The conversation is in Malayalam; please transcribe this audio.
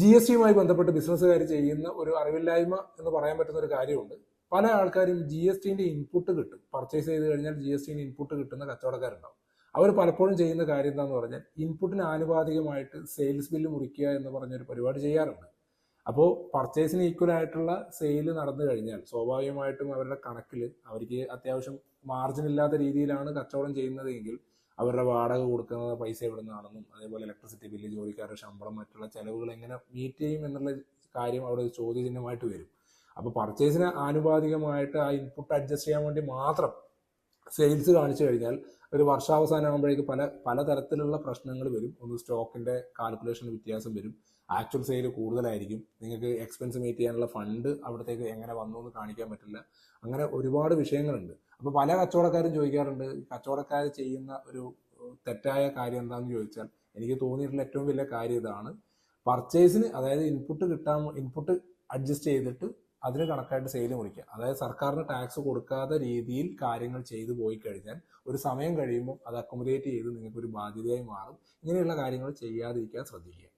GST-യുമായി ബന്ധപ്പെട്ട് ബിസിനസ്സുകാർ ചെയ്യുന്ന ഒരു അറിവില്ലായ്മ എന്ന് പറയാൻ പറ്റുന്ന ഒരു കാര്യമുണ്ട്. പല ആൾക്കാരും GST-ന്റെ ഇൻപുട്ട് കിട്ടും, പർച്ചേസ് ചെയ്ത് കഴിഞ്ഞാൽ GST-ന്റെ ഇൻപുട്ട് കിട്ടുന്ന കച്ചവടക്കാരുണ്ടാവും. അവർ പലപ്പോഴും ചെയ്യുന്ന കാര്യം എന്താണെന്ന് പറഞ്ഞാൽ ഇൻപുട്ടിന് ആനുപാതികമായിട്ട് സെയിൽസ് ബില്ല് മുറിക്കുക എന്ന് പറഞ്ഞൊരു പരിപാടി ചെയ്യാറുണ്ട്. അപ്പോൾ പർച്ചേസിന് ഈക്വൽ ആയിട്ടുള്ള സെയിൽ നടന്നു കഴിഞ്ഞാൽ സ്വാഭാവികമായിട്ടും അവരുടെ കണക്കിൽ അവർക്ക് അത്യാവശ്യം മാർജിൻ ഇല്ലാത്ത രീതിയിലാണ് കച്ചവടം ചെയ്യുന്നതെങ്കിൽ അവരുടെ വാടക കൊടുക്കുന്ന പൈസ എവിടെ നിന്നാണെന്നും അതേപോലെ ഇലക്ട്രിസിറ്റി ബില്ല്, ജോലിക്കാരുടെ ശമ്പളം, മറ്റുള്ള ചെലവുകൾ എങ്ങനെ മീറ്റ് ചെയ്യും എന്നുള്ള കാര്യം അവിടെ ഒരു ചോദ്യചിഹ്നമായിട്ട് വരും. അപ്പോൾ പർച്ചേസിന് ആനുപാതികമായിട്ട് ആ ഇൻപുട്ട് അഡ്ജസ്റ്റ് ചെയ്യാൻ വേണ്ടി മാത്രം സെയിൽസ് കാണിച്ചു കഴിഞ്ഞാൽ ഒരു വർഷാവസാനം ആകുമ്പോഴേക്ക് പലതരത്തിലുള്ള പ്രശ്നങ്ങൾ വരും. ഒന്ന് സ്റ്റോക്കിന്റെ കാൽക്കുലേഷനിൽ വ്യത്യാസം വരും, ആക്ച്വൽ സെയിൽ കൂടുതലായിരിക്കും, നിങ്ങൾക്ക് എക്സ്പെൻസ് മീറ്റ് ചെയ്യാനുള്ള ഫണ്ട് അവിടത്തേക്ക് എങ്ങനെ വന്നു എന്ന് കാണിക്കാൻ പറ്റില്ല. അങ്ങനെ ഒരുപാട് വിഷയങ്ങളുണ്ട്. അപ്പോൾ പല കച്ചവടക്കാരും ചോദിക്കാറുണ്ട്, കച്ചവടക്കാർ ചെയ്യുന്ന ഒരു തെറ്റായ കാര്യം എന്താണെന്ന് ചോദിച്ചാൽ എനിക്ക് തോന്നിയിട്ടുള്ള ഏറ്റവും വലിയ കാര്യം ഇതാണ്. പർച്ചേസിന്, അതായത് ഇൻപുട്ട് അഡ്ജസ്റ്റ് ചെയ്തിട്ട് അതിന് കണക്കായിട്ട് സെയിൽ മുറിക്കുക. അതായത് സർക്കാരിന് ടാക്സ് കൊടുക്കാത്ത രീതിയിൽ കാര്യങ്ങൾ ചെയ്തു പോയി കഴിഞ്ഞാൽ ഒരു സമയം കഴിയുമ്പോൾ അത് അക്കോമഡേറ്റ് ചെയ്ത് നിങ്ങൾക്ക് ഒരു ബാധ്യതയായി മാറും. ഇങ്ങനെയുള്ള കാര്യങ്ങൾ ചെയ്യാതിരിക്കാൻ ശ്രദ്ധിക്കുക.